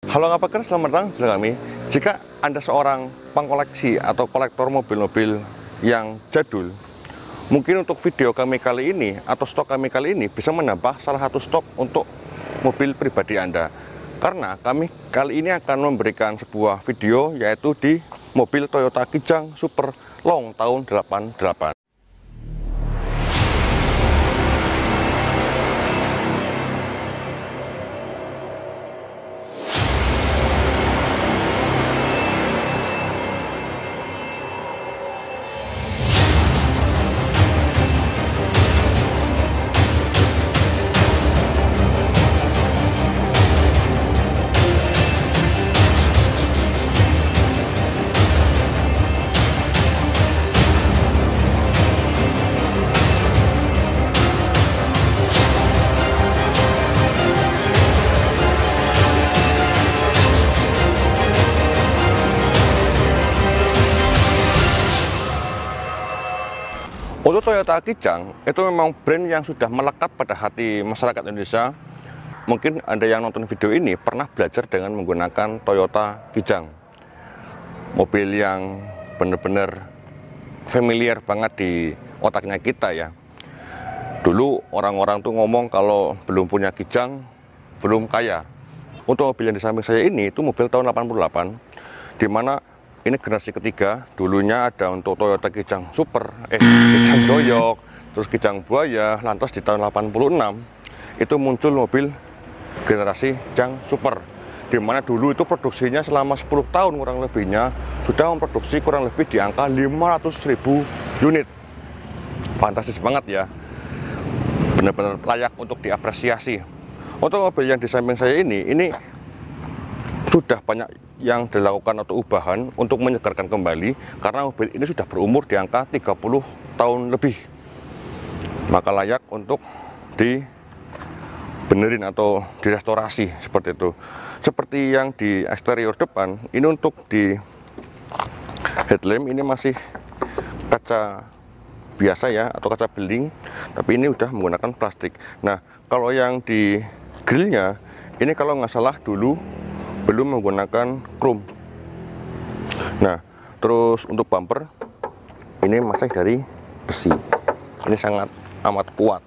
Halo ngapakan, selamat datang channel kami. Jika Anda seorang pengkoleksi atau kolektor mobil-mobil yang jadul, mungkin untuk video kami kali ini atau stok kami kali ini bisa menambah salah satu stok untuk mobil pribadi Anda. Karena kami kali ini akan memberikan sebuah video yaitu di mobil Toyota Kijang Super Long tahun 88. Untuk Toyota Kijang itu memang brand yang sudah melekat pada hati masyarakat Indonesia. Mungkin Anda yang nonton video ini pernah belajar dengan menggunakan Toyota Kijang, mobil yang benar-benar familiar banget di otaknya kita ya. Dulu orang-orang tuh ngomong kalau belum punya Kijang belum kaya. Untuk mobil yang di samping saya ini itu mobil tahun 88, dimana ini generasi ketiga. Dulunya ada untuk Toyota Kijang Super, Kijang Doyok, terus Kijang Buaya. Lantas di tahun 86 itu muncul mobil generasi Kijang Super, dimana dulu itu produksinya selama 10 tahun kurang lebihnya sudah memproduksi kurang lebih di angka 500.000 unit. Fantastis banget ya, benar-benar layak untuk diapresiasi. Untuk mobil yang di samping saya ini sudah banyak yang dilakukan atau ubahan untuk menyegarkan kembali, karena mobil ini sudah berumur di angka 30 tahun lebih, maka layak untuk dibenerin atau direstorasi seperti itu. Seperti yang di eksterior depan ini, untuk di headlamp ini masih kaca biasa ya, atau kaca beling, tapi ini udah menggunakan plastik. Nah, kalau yang di grillnya ini kalau nggak salah dulu belum menggunakan chrome. Nah, terus untuk bumper ini masih dari besi. Ini sangat amat kuat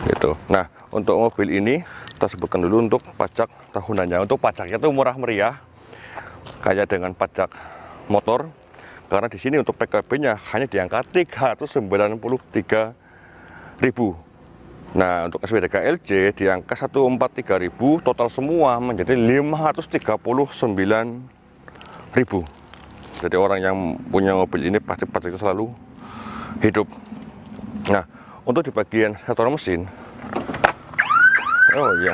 gitu. Nah, untuk mobil ini kita sebutkan dulu untuk pajak tahunannya. Untuk pajaknya itu murah meriah kayak dengan pajak motor, karena di sini untuk PKB-nya hanya di angka 393.000. Nah, untuk SPDK LJ di angka 143.000, total semua menjadi 539.000. Jadi orang yang punya mobil ini pasti pajak itu selalu hidup. Nah, untuk di bagian sektor mesin, oh iya,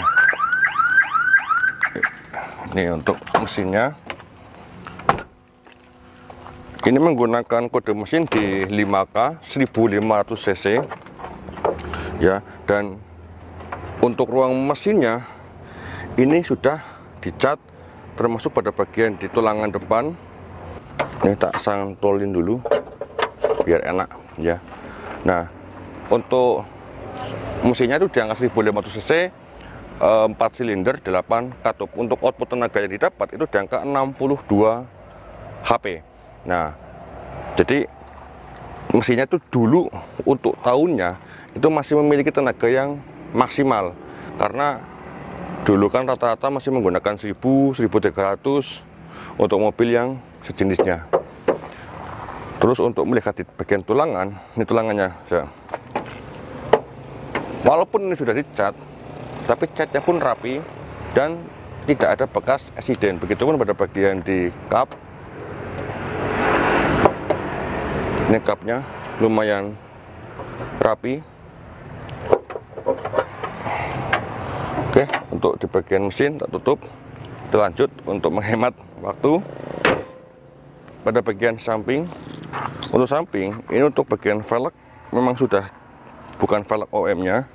ini untuk mesinnya, ini menggunakan kode mesin di 5K 1500 cc ya. Dan untuk ruang mesinnya ini sudah dicat, termasuk pada bagian di tulangan depan. Ini tak santolin dulu biar enak ya. Nah, untuk mesinnya itu di angka 1500 cc, 4 silinder, 8 katup. Untuk output tenaga yang didapat itu di angka 62 HP. Nah, jadi mesinnya itu dulu untuk tahunnya itu masih memiliki tenaga yang maksimal, karena dulu kan rata-rata masih menggunakan 1300 untuk mobil yang sejenisnya. Terus untuk melihat di bagian tulangan, ini tulangannya ya. Walaupun ini sudah dicat, tapi catnya pun rapi dan tidak ada bekas eksiden. Begitupun pada bagian di kap, ini kapnya lumayan rapi. Oke, untuk di bagian mesin tak tutup. Kita lanjut untuk menghemat waktu pada bagian samping. Untuk samping ini, untuk bagian velg memang sudah bukan velg OM nya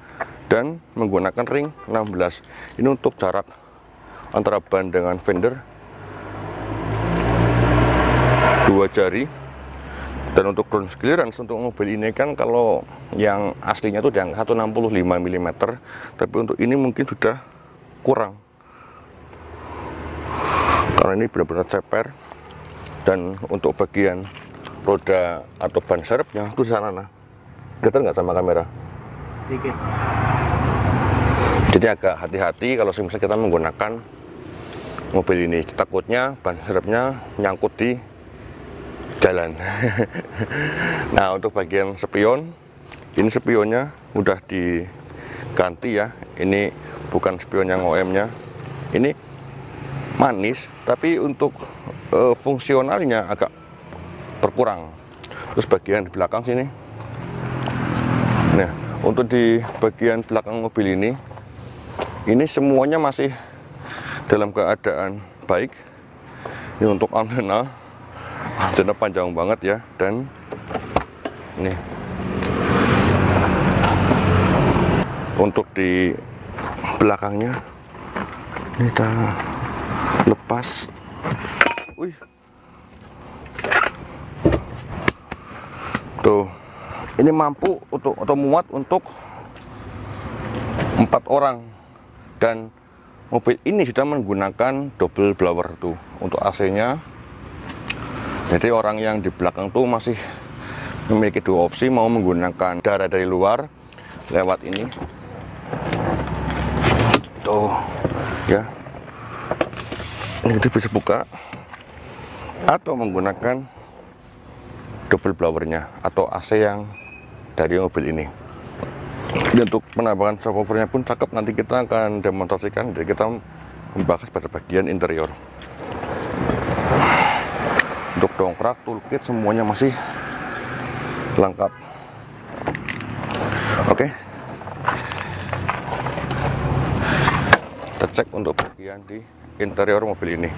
dan menggunakan ring 16. Ini untuk jarak antara ban dengan fender 2 jari. Dan untuk ground clearance untuk mobil ini kan kalau yang aslinya tuh di angka 165 mm, tapi untuk ini mungkin sudah kurang karena ini benar-benar ceper. Dan untuk bagian roda atau ban serepnya itu di sana, nah. Kelihatan nggak sama kamera? Sedikit. Jadi agak hati-hati kalau misalnya kita menggunakan mobil ini, takutnya ban serepnya nyangkut di jalan. Nah, untuk bagian spion, ini spionnya udah diganti ya. Ini bukan spion yang OM-nya, ini manis, tapi untuk fungsionalnya agak berkurang. Terus bagian di belakang sini, nah untuk di bagian belakang mobil ini semuanya masih dalam keadaan baik. Ini untuk antena panjang banget ya, dan ini untuk di belakangnya ini kita lepas. Wih, tuh, ini mampu untuk atau muat untuk 4 orang, dan mobil ini sudah menggunakan double blower tuh untuk AC-nya. Jadi orang yang di belakang tuh masih memiliki 2 opsi, mau menggunakan udara dari luar lewat ini tuh ya, ini kita bisa buka, atau menggunakan double blowernya atau AC yang dari mobil ini. Dan untuk penambahan subwoofernya pun cakep, nanti kita akan demonstrasikan. Jadi kita membahas pada bagian interior. Untuk dongkrak, toolkit semuanya masih lengkap. Oke, kita cek untuk bagian di interior mobil ini.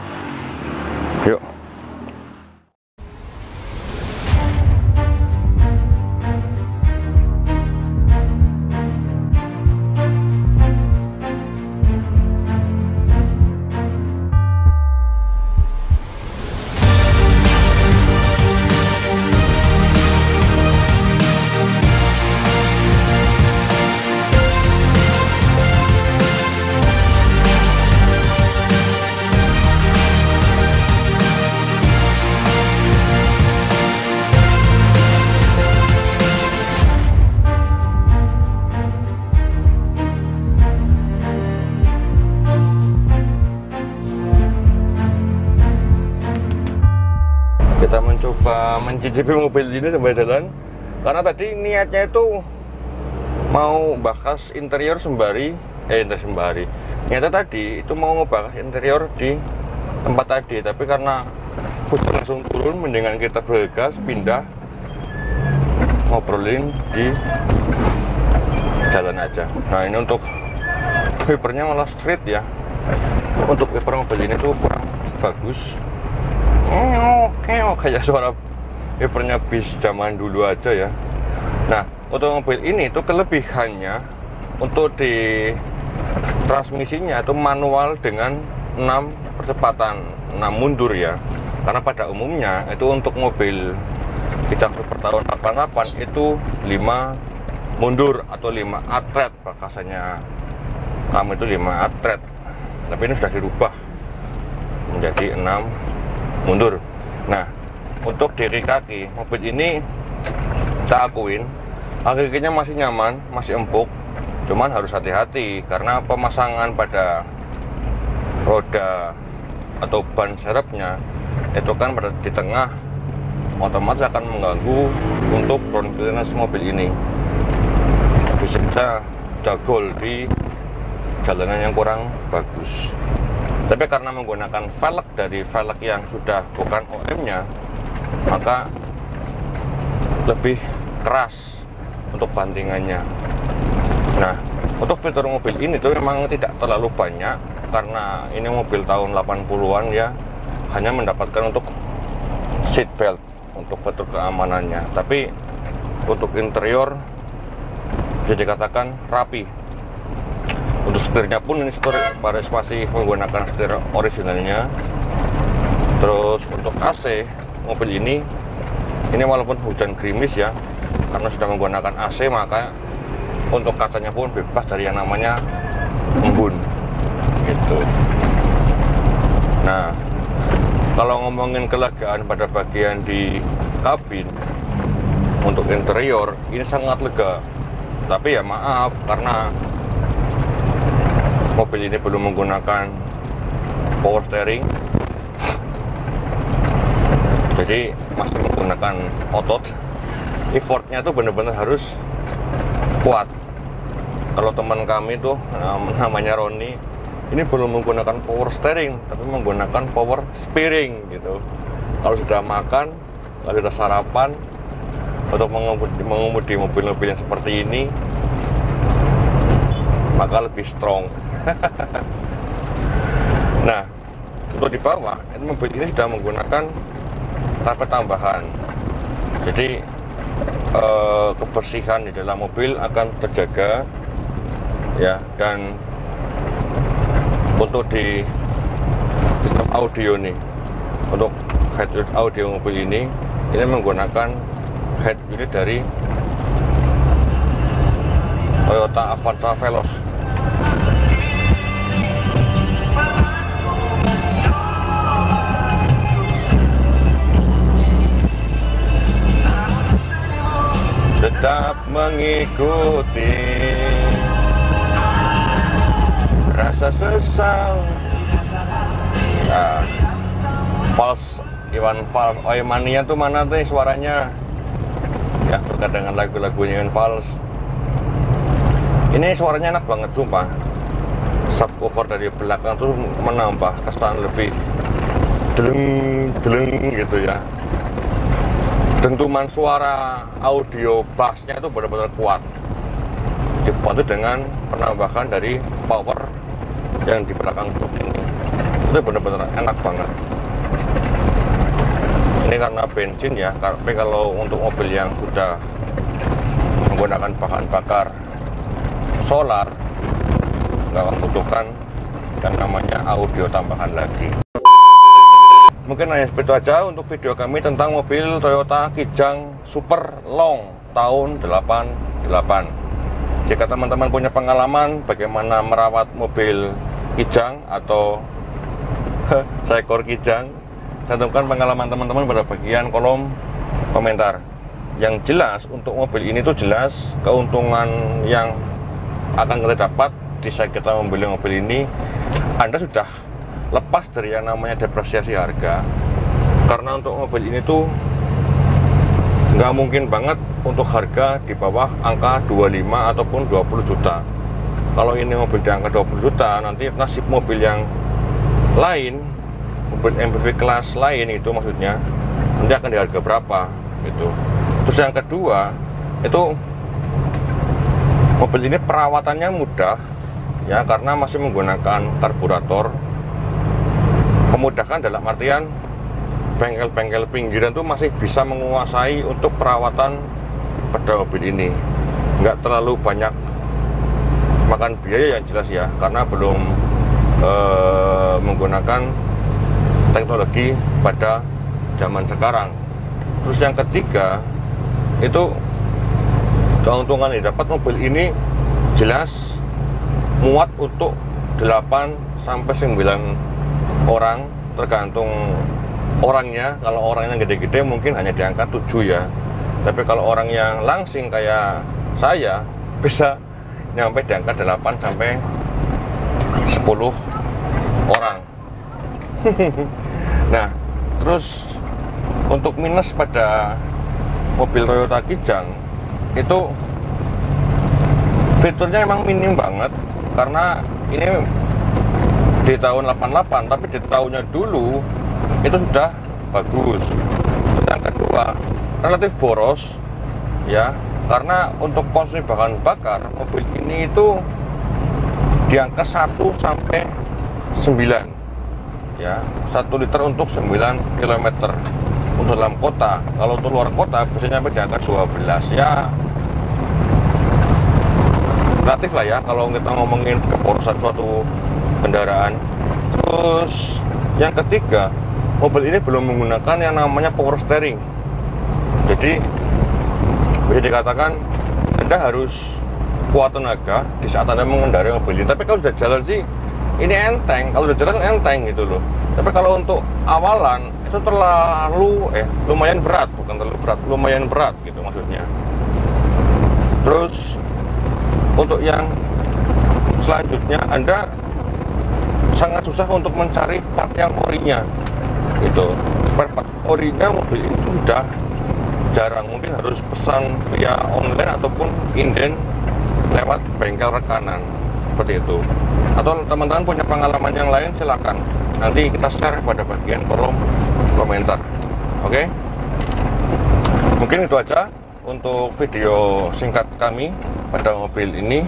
Yuk. Kita mencoba mencicipi mobil ini sambil jalan, karena tadi niatnya itu mau bahas interior sembari niatnya tadi itu mau ngebahas interior di tempat tadi, tapi karena hujan langsung turun, mendingan kita bergegas pindah ngobrolin di jalan aja. Nah, ini untuk wipernya malah straight ya. Untuk wiper mobil ini tuh kurang bagus. Kayak suara wipernya bis zaman dulu aja ya. Nah, untuk mobil ini tuh kelebihannya untuk di transmisinya itu manual dengan 6 percepatan, 6 mundur ya. Karena pada umumnya itu untuk mobil Kijang Super tahun 88 itu 5 mundur atau 5 atret, bahasanya kamu itu 5 atret. Tapi ini sudah dirubah menjadi 6 mundur. Nah, untuk diri kaki mobil ini saya akuin kakinya masih nyaman, masih empuk, cuman harus hati-hati karena pemasangan pada roda atau ban serepnya itu kan pada di tengah, otomatis akan mengganggu untuk ground clearance mobil ini, bisa jagol di jalanan yang kurang bagus. Tapi karena menggunakan velg dari velg yang sudah bukan OM-nya, maka lebih keras untuk bantingannya. Nah, untuk fitur mobil ini tuh memang tidak terlalu banyak, karena ini mobil tahun 80-an ya, hanya mendapatkan untuk seat belt untuk fitur keamanannya. Tapi untuk interior bisa dikatakan rapi. Untuk setirnya pun ini setir Paris masih menggunakan setir originalnya. Terus untuk AC mobil ini walaupun hujan gerimis ya, karena sudah menggunakan AC, maka untuk kacanya pun bebas dari yang namanya embun gitu. Nah, ngomongin kelegaan pada bagian di kabin untuk interior, ini sangat lega. Tapi ya maaf, karena mobil ini belum menggunakan power steering, jadi masih menggunakan otot. Effortnya tuh bener-bener harus kuat. Kalau teman kami tuh namanya Roni, ini belum menggunakan power steering, tapi menggunakan power steering gitu. Kalau sudah makan, kalau sudah sarapan, untuk mengemudi mobil-mobil yang seperti ini, maka lebih strong. Nah, untuk di bawah, mobil ini sudah menggunakan karpet tambahan. Jadi kebersihan di dalam mobil akan terjaga, ya. Dan untuk di sistem audio nih, untuk head unit audio mobil ini menggunakan head unit dari Toyota Avanza Veloz. Tetap mengikuti rasa sesal. Nah, Fals, Iwan Fals, Oi Mania tuh mana tuh suaranya? Ya, berkait dengan lagu-lagunya Iwan Fals. Ini suaranya enak banget, sumpah. Subwoofer dari belakang tuh menambah kesan lebih deleng gitu ya. Dentuman suara audio bassnya itu benar-benar kuat, dibantu dengan penambahan dari power yang di belakang truk ini. Itu benar-benar enak banget. Ini karena bensin ya, tapi kalau untuk mobil yang sudah menggunakan bahan bakar solar, nggak membutuhkan yang namanya audio tambahan lagi. Mungkin hanya seperti itu aja untuk video kami tentang mobil Toyota Kijang Super Long tahun 88. Jika teman-teman punya pengalaman bagaimana merawat mobil Kijang atau seekor Kijang, cantumkan pengalaman teman-teman pada bagian kolom komentar. Yang jelas untuk mobil ini tuh jelas keuntungan yang akan kita dapat di saat kita membeli mobil ini, Anda sudah lepas dari yang namanya depresiasi harga. Karena untuk mobil ini tuh nggak mungkin banget untuk harga di bawah angka 25 ataupun 20 juta. Kalau ini mobil di angka 20 juta, nanti nasib mobil yang lain, mobil MPV kelas lain itu maksudnya, nanti akan di harga berapa gitu. Terus yang kedua, itu mobil ini perawatannya mudah ya, karena masih menggunakan karburator. Memudahkan dalam artian bengkel-bengkel pinggiran tuh masih bisa menguasai untuk perawatan pada mobil ini. Nggak terlalu banyak makan biaya yang jelas ya, karena belum menggunakan teknologi pada zaman sekarang. Terus yang ketiga, itu keuntungan yang dapat mobil ini jelas muat untuk 8 sampai 9 orang, tergantung orangnya. Kalau orangnya gede-gede mungkin hanya di angka 7 ya. Tapi kalau orang yang langsing kayak saya, bisa nyampe di angka 8 sampai 10 orang. Nah, terus untuk minus pada mobil Toyota Kijang itu fiturnya emang minim banget, karena ini di tahun 88, tapi di tahunnya dulu itu sudah bagus. Yang kedua, relatif boros ya, karena untuk konsumsi bahan bakar mobil ini itu di angka 1 sampai 9 ya, 1 liter untuk 9 km untuk dalam kota. Kalau untuk luar kota biasanya sampai di angka 12 ya, relatif lah ya kalau kita ngomongin keborosan suatu kendaraan. Terus yang ketiga, mobil ini belum menggunakan yang namanya power steering. Jadi bisa dikatakan Anda harus kuat tenaga di saat Anda mengendarai mobil ini. Tapi kalau sudah jalan sih ini enteng, kalau sudah jalan enteng gitu loh. Tapi kalau untuk awalan itu lumayan berat, bukan terlalu berat, lumayan berat gitu maksudnya. Terus untuk yang selanjutnya, Anda sangat susah untuk mencari part yang orinya gitu. Part orinya mobil itu sudah jarang, mungkin harus pesan via online ataupun inden lewat bengkel rekanan seperti itu. Atau teman-teman punya pengalaman yang lain, silakan nanti kita share pada bagian kolom komentar. Oke, mungkin itu aja untuk video singkat kami pada mobil ini.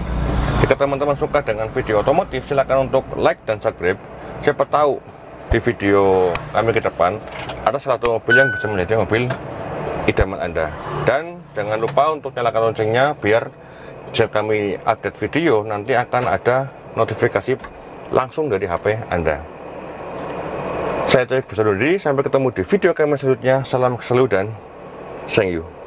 Jika teman-teman suka dengan video otomotif, silakan untuk like dan subscribe. Siapa tahu di video kami ke depan ada satu mobil yang bisa menjadi mobil idaman Anda. Dan jangan lupa untuk nyalakan loncengnya biar jika kami update video nanti akan ada notifikasi langsung dari HP Anda. Saya Coy Besar Dodi, sampai ketemu di video kami selanjutnya. Salam selalu dan thank you.